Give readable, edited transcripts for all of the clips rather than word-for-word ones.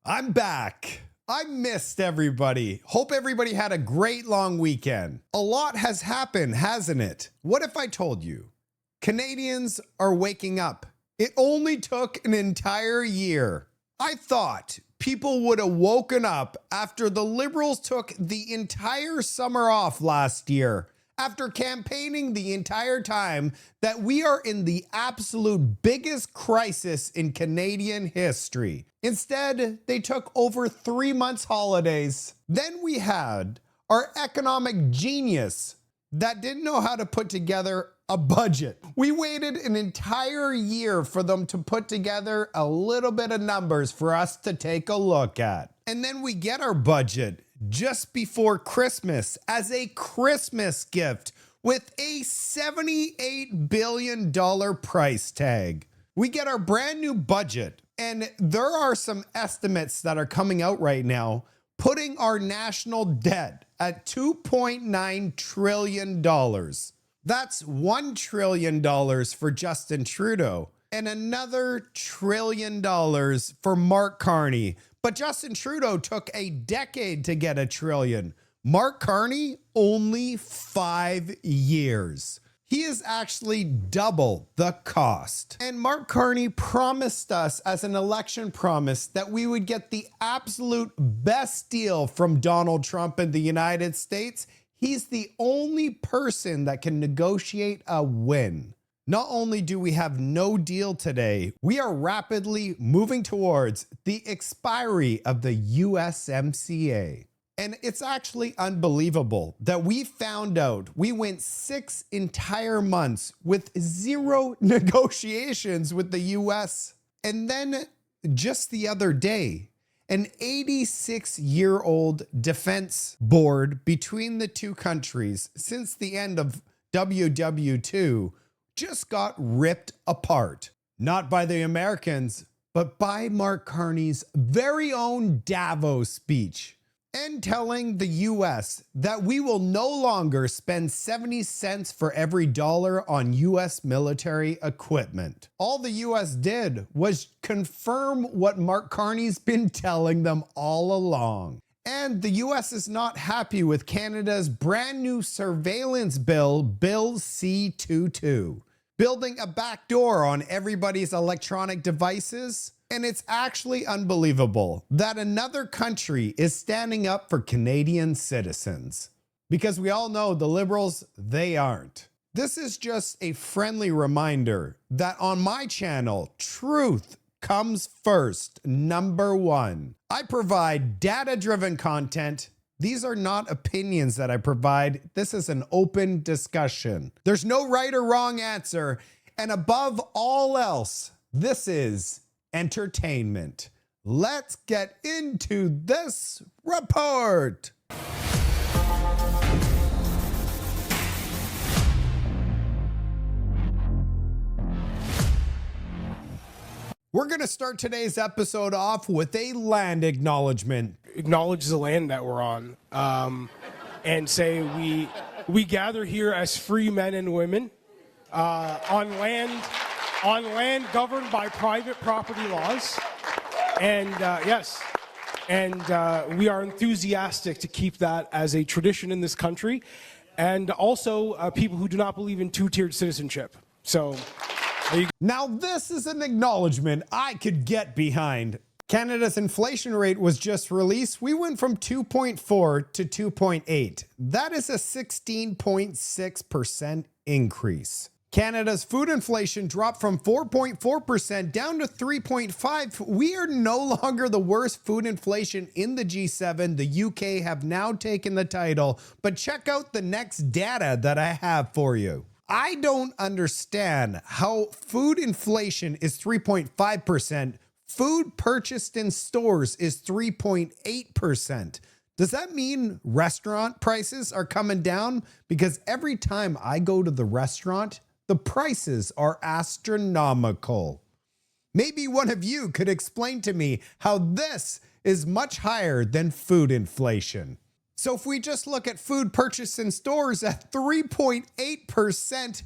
I'm back. I missed everybody. Hope everybody had a great long weekend. A lot has happened, hasn't it? What if I told you Canadians are waking up? It only took an entire year. I thought people would have woken up after the Liberals took the entire summer off last year, after campaigning the entire time that we are in the absolute biggest crisis in Canadian history. Instead, they took over 3 months holidays. Then we had our economic genius that didn't know how to put together a budget. We waited an entire year for them to put together a little bit of numbers for us to take a look at. And then we get our budget just before Christmas as a Christmas gift with a $78 billion price tag. We get our brand new budget, and there are some estimates that are coming out right now putting our national debt at $2.9 trillion. That's $1 trillion for Justin Trudeau and another $1 trillion for Mark Carney. But Justin Trudeau took a decade to get $1 trillion. Mark Carney, only 5 years. He is actually double the cost. And Mark Carney promised us as an election promise that we would get the absolute best deal from Donald Trump in the United States. He's the only person that can negotiate a win. Not only do we have no deal today, we are rapidly moving towards the expiry of the USMCA. And it's actually unbelievable that we found out we went 6 entire months with 0 negotiations with the US. And then just the other day, an 86-year-old defense board between the two countries since the end of WW2 just got ripped apart. Not by the Americans, but by Mark Carney's very own Davos speech. And telling the US that we will no longer spend 70 cents for every dollar on US military equipment. All the US did was confirm what Mark Carney's been telling them all along. And the US is not happy with Canada's brand new surveillance bill, Bill C-22, building a backdoor on everybody's electronic devices. And it's actually unbelievable that another country is standing up for Canadian citizens. Because we all know the Liberals, they aren't. This is just a friendly reminder that on my channel, truth comes first, number one. I provide data-driven content. These are not opinions that I provide. This is an open discussion. There's no right or wrong answer. And above all else, this is entertainment. Let's get into this report. We're going to start today's episode off with a land acknowledgement. Acknowledge the land that we're on, and say we gather here as free men and women on land governed by private property laws, and yes, and we are enthusiastic to keep that as a tradition in this country, and also people who do not believe in two-tiered citizenship. So now this is an acknowledgement I could get behind. Canada's inflation rate was just released. We went from 2.4 to 2.8. That is a 16.6% increase. Canada's food inflation dropped from 4.4% down to 3.5%. We are no longer the worst food inflation in the G7. The UK have now taken the title, but check out the next data that I have for you. I don't understand how food inflation is 3.5%. Food purchased in stores is 3.8%. Does that mean restaurant prices are coming down? Because every time I go to the restaurant, the prices are astronomical. Maybe one of you could explain to me how this is much higher than food inflation. So if we just look at food purchased in stores at 3.8%,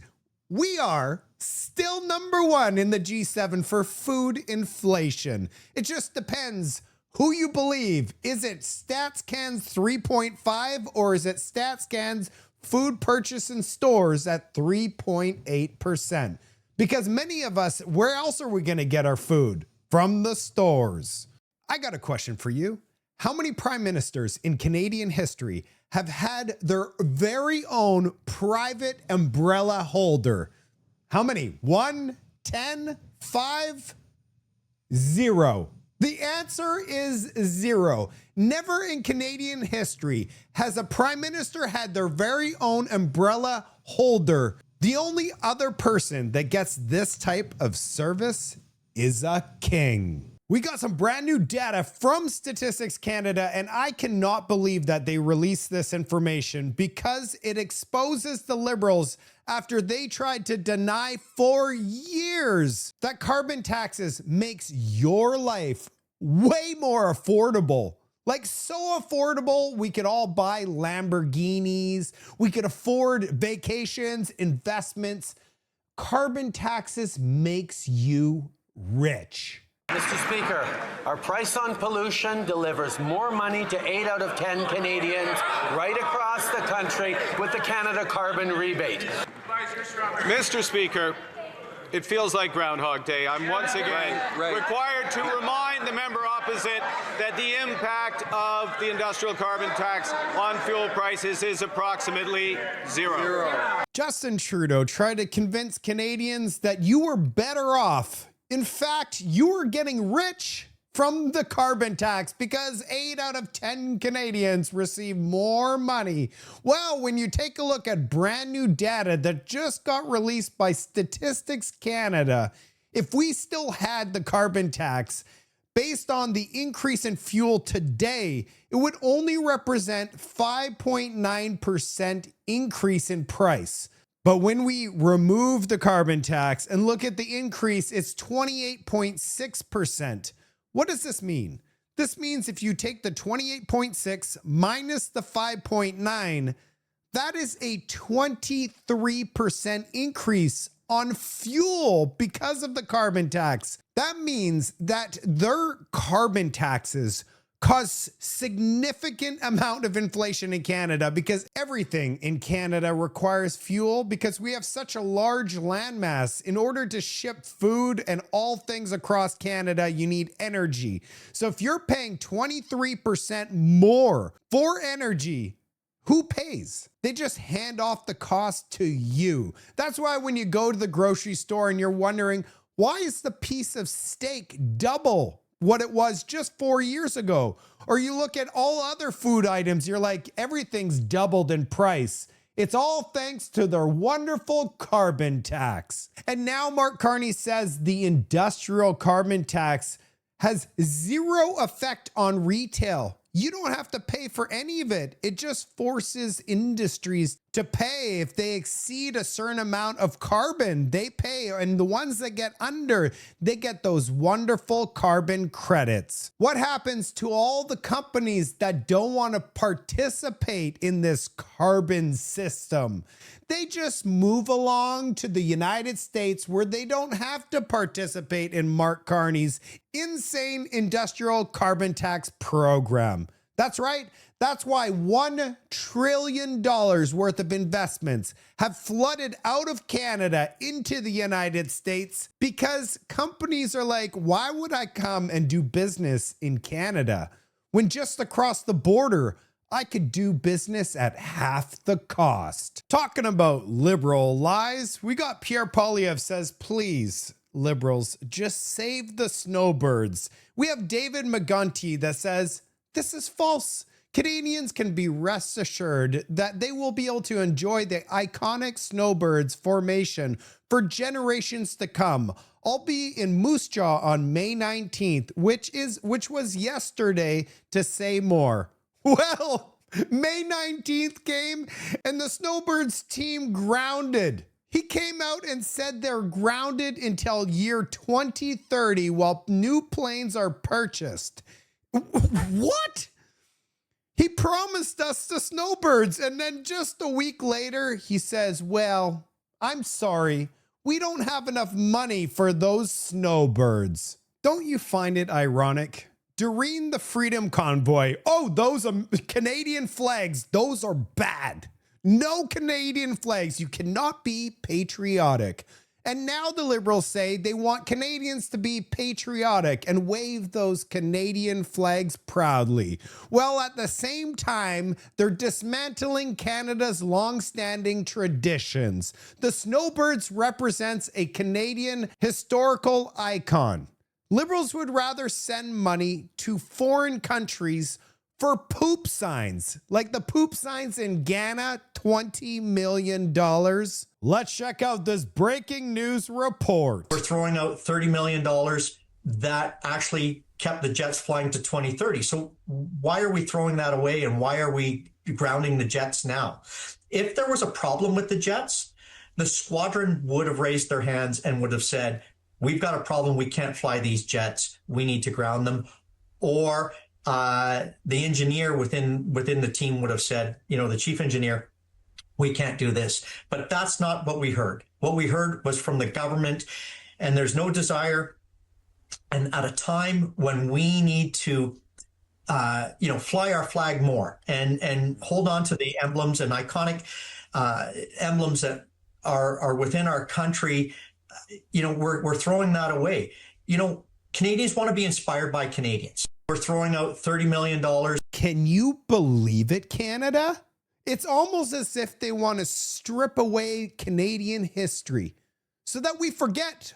we are still number one in the G7 for food inflation. It just depends Who you believe? Is it StatsCan's 3.5 or is it StatsCan's food purchase in stores at 3.8%? Because many of us, where else are we going to get our food? From the stores. I got a question for you. How many prime ministers in Canadian history have had their very own private umbrella holder? How many? 1, 10, 5, 0. The answer is 0. Never in Canadian history has a prime minister had their very own umbrella holder. The only other person that gets this type of service is a king. We got some brand new data from Statistics Canada, and I cannot believe that they released this information because it exposes the Liberals after they tried to deny for years that carbon taxes makes your life way more affordable. Like so affordable, we could all buy Lamborghinis, we could afford vacations, investments. Carbon taxes makes you rich. Mr. Speaker, our price on pollution delivers more money to 8 out of 10 Canadians right across the country with the Canada Carbon Rebate. Mr. Speaker, it feels like Groundhog Day. I'm once again required to remind the member opposite that the impact of the industrial carbon tax on fuel prices is approximately zero. Justin Trudeau tried to convince Canadians that you were better off. In fact, you were getting rich from the carbon tax because 8 out of 10 Canadians receive more money. Well, when you take a look at brand new data that just got released by Statistics Canada, if we still had the carbon tax, based on the increase in fuel today, it would only represent 5.9% increase in price. But when we remove the carbon tax and look at the increase, it's 28.6%. What does this mean? This means if you take the 28.6 minus the 5.9, that is a 23% increase on fuel because of the carbon tax. That means that their carbon taxes cause significant amount of inflation in Canada because everything in Canada requires fuel because we have such a large landmass. In order to ship food and all things across Canada, you need energy. So if you're paying 23% more for energy, who pays? They just hand off the cost to you. That's why when you go to the grocery store and you're wondering, why is the piece of steak double what it was just 4 years ago? Or you look at all other food items, you're like, everything's doubled in price. It's all thanks to their wonderful carbon tax. And now Mark Carney says the industrial carbon tax has zero effect on retail. You don't have to pay for any of it. It just forces industries to pay. If they exceed a certain amount of carbon, they pay. And the ones that get under, they get those wonderful carbon credits. What happens to all the companies that don't want to participate in this carbon system? They just move along to the United States where they don't have to participate in Mark Carney's insane industrial carbon tax program. That's right. That's why $1 trillion worth of investments have flooded out of Canada into the United States because companies are like, why would I come and do business in Canada when just across the border I could do business at half the cost? Talking about liberal lies, we got Pierre Poilievre says, please, Liberals, just save the snowbirds. We have David McGuinty that says, this is false. Canadians can be rest assured that they will be able to enjoy the iconic snowbirds formation for generations to come. I'll be in Moose Jaw on May 19th, which was yesterday, to say more. Well, May 19th came and the Snowbirds team grounded. He came out and said they're grounded until year 2030 while new planes are purchased. What? He promised us the Snowbirds, and then just a week later, he says, well, I'm sorry, we don't have enough money for those Snowbirds. Don't you find it ironic Doreen the Freedom Convoy. Oh, those Canadian flags, those are bad. No Canadian flags. You cannot be patriotic. And now the Liberals say they want Canadians to be patriotic and wave those Canadian flags proudly. Well, at the same time, they're dismantling Canada's long-standing traditions. The Snowbirds represents a Canadian historical icon. Liberals would rather send money to foreign countries for poop signs, like the poop signs in Ghana, $20 million. Let's check out this breaking news report. We're throwing out $30 million that actually kept the jets flying to 2030. So why are we throwing that away, and why are we grounding the jets now? If there was a problem with the jets, the squadron would have raised their hands and would have said, we've got a problem, we can't fly these jets, we need to ground them. Or the engineer within the team would have said, the chief engineer, we can't do this. But that's not what we heard. What we heard was from the government, and there's no desire. And at a time when we need to, fly our flag more and hold on to the emblems and iconic emblems that are within our country, we're throwing that away. Canadians want to be inspired by Canadians. We're throwing out $30 million. Can you believe it, Canada? It's almost as if they want to strip away Canadian history so that we forget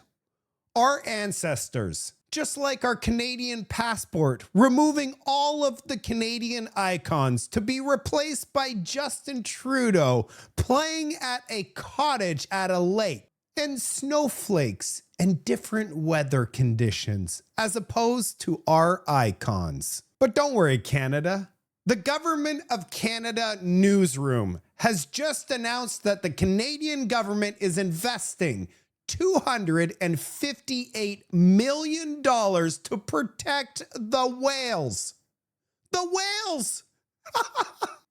our ancestors. Just like our Canadian passport, removing all of the Canadian icons to be replaced by Justin Trudeau playing at a cottage at a lake, and snowflakes and different weather conditions as opposed to our icons. But don't worry, Canada. The Government of Canada newsroom has just announced that the Canadian government is investing $258 million to protect the whales. The whales!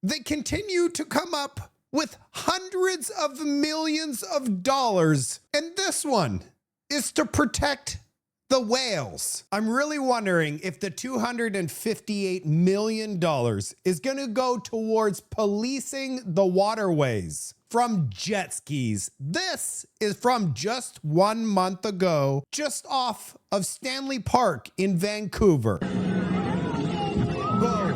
They continue to come up with hundreds of millions of dollars, and this one is to protect the whales. I'm really wondering if the $258 million is going to go towards policing the waterways from jet skis. This is from just 1 month ago, just off of Stanley Park in Vancouver. Whoa,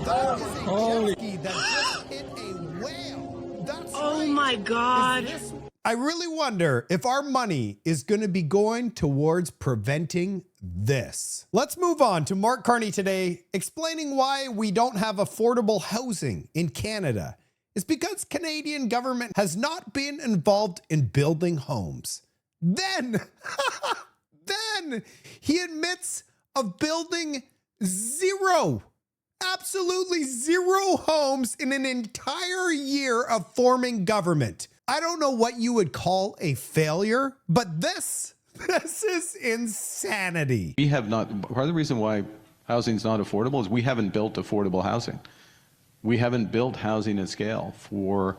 that is a jet ski that just hit a whale. That's oh my God. I really wonder if our money is going to be going towards preventing this. Let's move on to Mark Carney today, explaining why we don't have affordable housing in Canada. It's because Canadian government has not been involved in building homes. Then he admits of building absolutely zero homes in an entire year of forming government. I don't know what you would call a failure, but this is insanity. We have not, part of the reason why housing is not affordable is we haven't built affordable housing. We haven't built housing at scale for,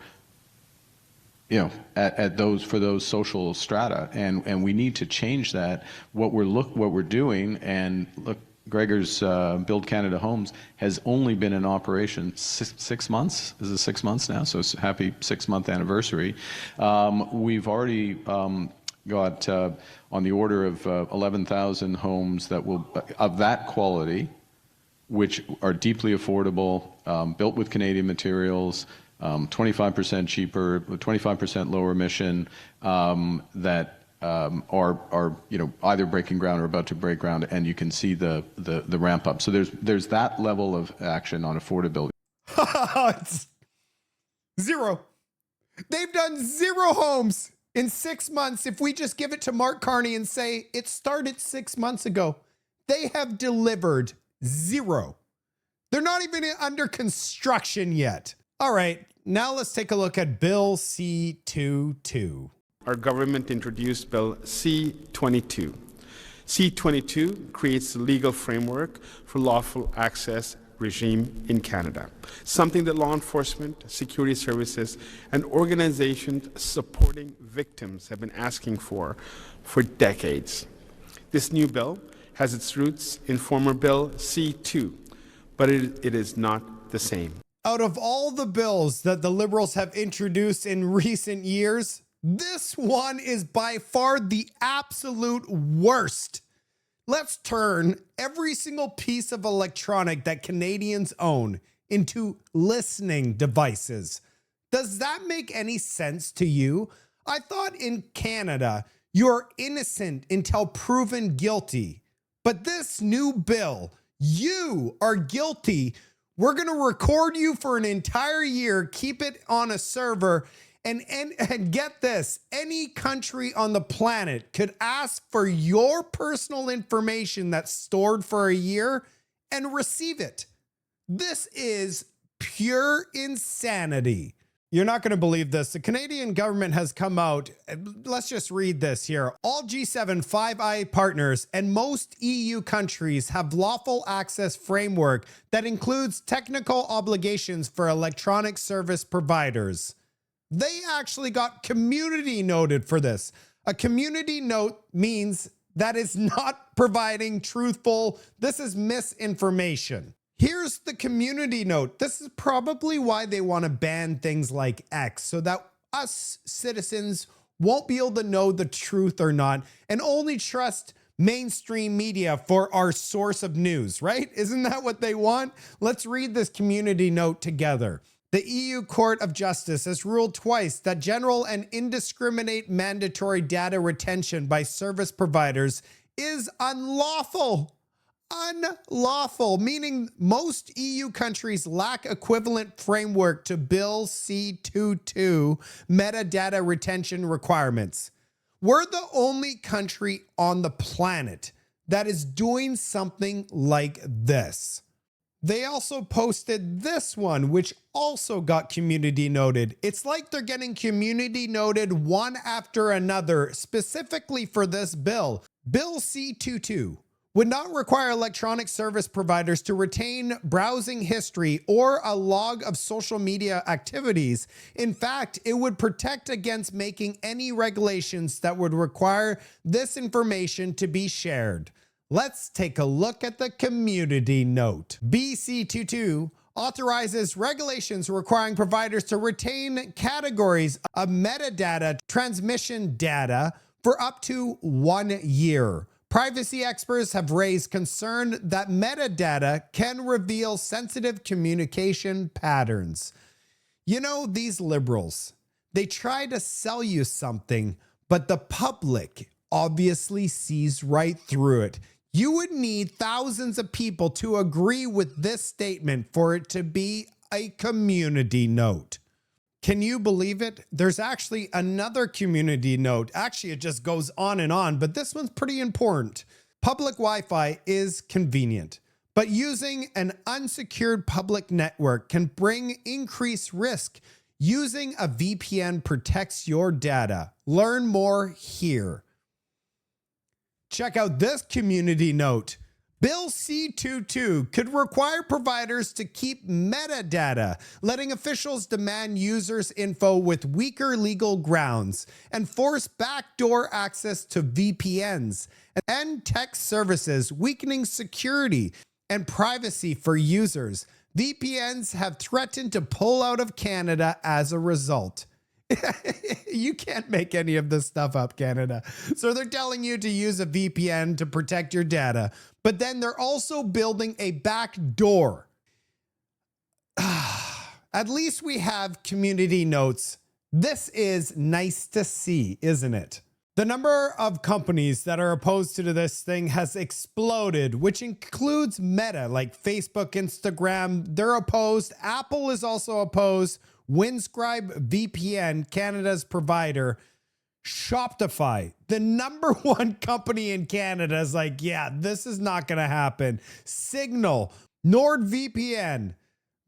for those social strata, and we need to change that. What we're doing, and look, Gregor's Build Canada Homes has only been in operation 6 months. Is it 6 months now? So happy 6-month anniversary. We've already got on the order of 11,000 homes that will, of that quality, which are deeply affordable, built with Canadian materials, 25% cheaper, 25% lower emission, that are either breaking ground or about to break ground, and you can see the ramp up. So there's that level of action on affordability. It's zero. They've done zero homes in 6 months. If we just give it to Mark Carney and say it started 6 months ago, they have delivered zero. They're not even under construction yet. All right, now let's take a look at Bill C-22. Our government introduced Bill C-22. C-22 creates the legal framework for lawful access regime in Canada, something that law enforcement, security services, and organizations supporting victims have been asking for decades. This new bill has its roots in former Bill C-2, but it is not the same. Out of all the bills that the Liberals have introduced in recent years, this one is by far the absolute worst. Let's turn every single piece of electronic that Canadians own into listening devices. Does that make any sense to you? I thought in Canada, you're innocent until proven guilty. But this new bill, you are guilty. We're going to record you for an entire year, keep it on a server, and get this, any country on the planet could ask for your personal information that's stored for a year and receive it. This is pure insanity. You're not going to believe this. The Canadian government has come out. Let's just read this here. All G7 Five Eyes partners and most EU countries have lawful access framework that includes technical obligations for electronic service providers. They actually got community noted for this. A community note means that is not providing truthful, this is misinformation. Here's the community note. This is probably why they want to ban things like X, so that us citizens won't be able to know the truth or not and only trust mainstream media for our source of news, right? Isn't that what they want? Let's read this community note together. The EU Court of Justice has ruled twice that general and indiscriminate mandatory data retention by service providers is unlawful. Unlawful, meaning most EU countries lack equivalent framework to Bill C-22 metadata retention requirements. We're the only country on the planet that is doing something like this. They also posted this one, which also got community noted. It's like they're getting community noted one after another, specifically for this bill. Bill C-22 would not require electronic service providers to retain browsing history or a log of social media activities. In fact, it would protect against making any regulations that would require this information to be shared. Let's take a look at the community note. BC22 authorizes regulations requiring providers to retain categories of metadata transmission data for up to 1 year. Privacy experts have raised concern that metadata can reveal sensitive communication patterns. You know, these liberals, they try to sell you something, but the public obviously sees right through it. You would need thousands of people to agree with this statement for it to be a community note. Can you believe it? There's actually another community note. Actually, it just goes on and on, but this one's pretty important. Public Wi-Fi is convenient, but using an unsecured public network can bring increased risk. Using a VPN protects your data. Learn more here. Check out this community note. Bill C-22 could require providers to keep metadata, letting officials demand users' info with weaker legal grounds and force backdoor access to VPNs and text services, weakening security and privacy for users. VPNs have threatened to pull out of Canada as a result. You can't make any of this stuff up, Canada. So they're telling you to use a VPN to protect your data, but then they're also building a back door. At least we have community notes. This is nice to see, isn't it? The number of companies that are opposed to this thing has exploded, which includes Meta, like Facebook, Instagram. They're opposed. Apple is also opposed. Windscribe VPN, Canada's provider. Shopify, the number one company in Canada, is like, yeah, this is not going to happen. Signal, NordVPN,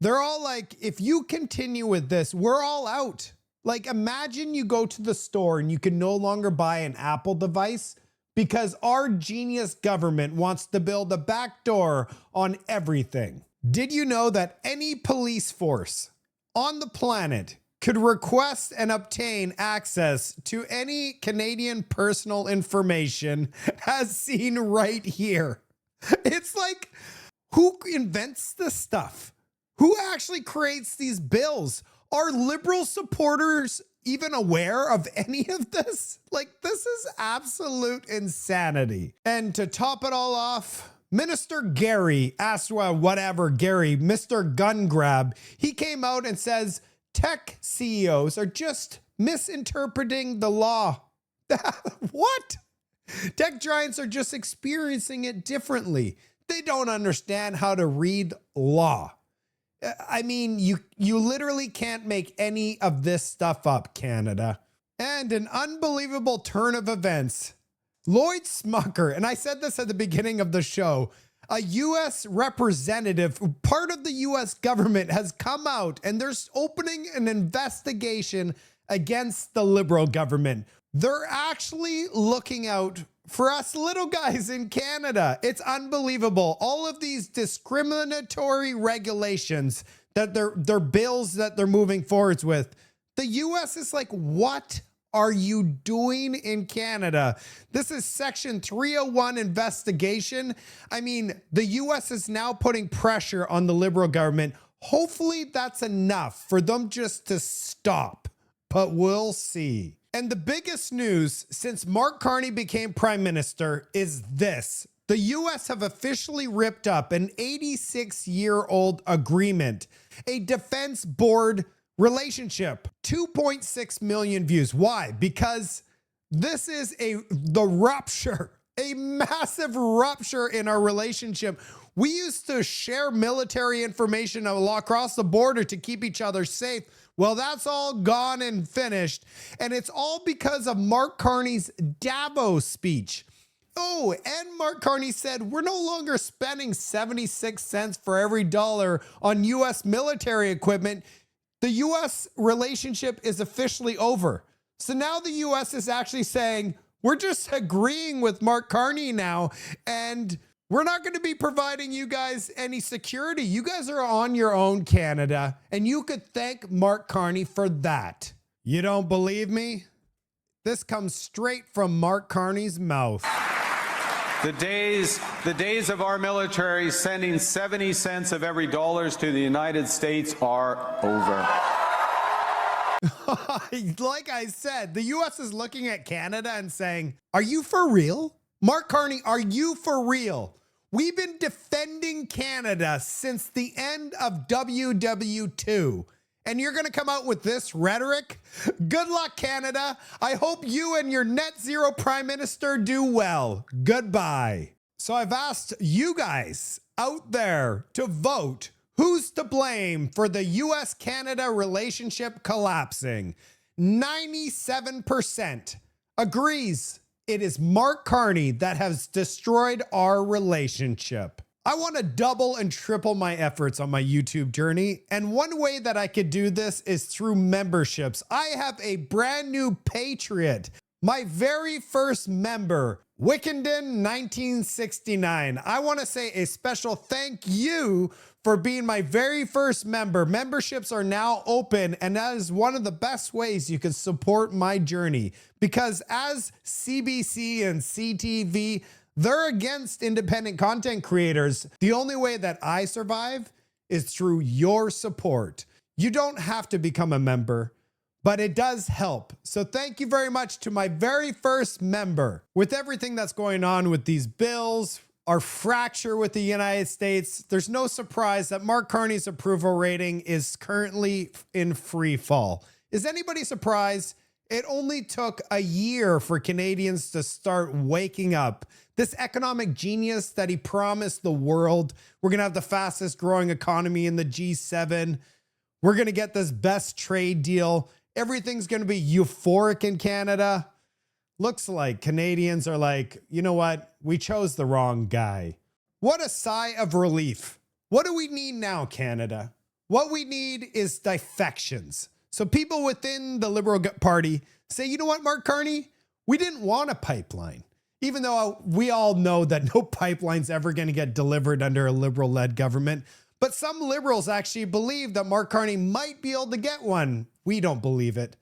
they're all like, if you continue with this, we're all out. Like, imagine you go to the store and you can no longer buy an Apple device because our genius government wants to build a backdoor on everything. Did you know that any police force on the planet could request and obtain access to any Canadian personal information, as seen right here? It's like, who invents this stuff? Who actually creates these bills? Are liberal supporters even aware of any of this? Like, this is absolute insanity. And to top it all off, Minister Gary asked, Gary, Mr. Gun Grab, he came out and says tech CEOs are just misinterpreting the law. What? Tech giants are just experiencing it differently. They don't understand how to read law. I mean, you literally can't make any of this stuff up, Canada. And an unbelievable turn of events. Lloyd Smucker, and I said this at the beginning of the show, a U.S. representative, part of the U.S. government, has come out and they're opening an investigation against the Liberal government. They're actually looking out for us little guys in Canada. It's unbelievable. All of these discriminatory regulations that they're bills that they're moving forwards with. The US is like, what are you doing in Canada? This is Section 301 investigation. I mean, the US is now putting pressure on the Liberal government. Hopefully that's enough for them just to stop, but we'll see. And the biggest news since Mark Carney became prime minister is this. The US have officially ripped up an 86-year-old agreement, a defense board relationship, 2.6 million views. Why? Because this is the rupture, a massive rupture in our relationship. We used to share military information across the border to keep each other safe. Well, that's all gone and finished. And it's all because of Mark Carney's Davos speech. Oh, and Mark Carney said, we're no longer spending 76 cents for every dollar on U.S. military equipment. The U.S. relationship is officially over. So now the U.S. is actually saying, we're just agreeing with Mark Carney now, and we're not going to be providing you guys any security. You guys are on your own, Canada, and you could thank Mark Carney for that. You don't believe me? This comes straight from Mark Carney's mouth. The days of our military sending 70 cents of every dollars to the United States are over. Like I said, the U.S. is looking at Canada and saying, are you for real? Mark Carney, are you for real? We've been defending Canada since the end of WW2. And you're going to come out with this rhetoric? Good luck, Canada. I hope you and your net zero prime minister do well. Goodbye. So I've asked you guys out there to vote. Who's to blame for the US-Canada relationship collapsing? 97% agrees it is Mark Carney that has destroyed our relationship. I want to double and triple my efforts on my YouTube journey. And one way that I could do this is through memberships. I have a brand new Patriot, my very first member, Wickenden 1969. I want to say a special thank you for being my very first member. Memberships are now open, and that is one of the best ways you can support my journey. Because as CBC and CTV, they're against independent content creators. The only way that I survive is through your support. You don't have to become a member, but it does help. So thank you very much to my very first member. With everything that's going on with these bills, our fracture with the United States, there's no surprise that Mark Carney's approval rating is currently in free fall. Is anybody surprised? It only took a year for Canadians to start waking up. This economic genius that he promised the world, we're going to have the fastest growing economy in the G7. We're going to get this best trade deal. Everything's going to be euphoric in Canada. Looks like Canadians are like, you know what? We chose the wrong guy. What a sigh of relief. What do we need now, Canada? What we need is defections. So people within the Liberal Party say, you know what, Mark Carney? We didn't want a pipeline. Even though we all know that no pipeline's ever going to get delivered under a Liberal-led government. But some Liberals actually believe that Mark Carney might be able to get one. We don't believe it.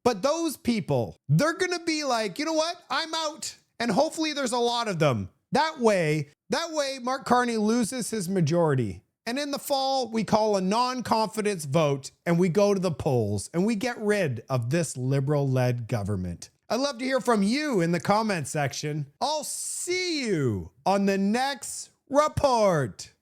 But those people, they're going to be like, you know what? I'm out. And hopefully there's a lot of them. That way, Mark Carney loses his majority. And in the fall, we call a non-confidence vote and we go to the polls and we get rid of this liberal-led government. I'd love to hear from you in the comment section. I'll see you on the next report.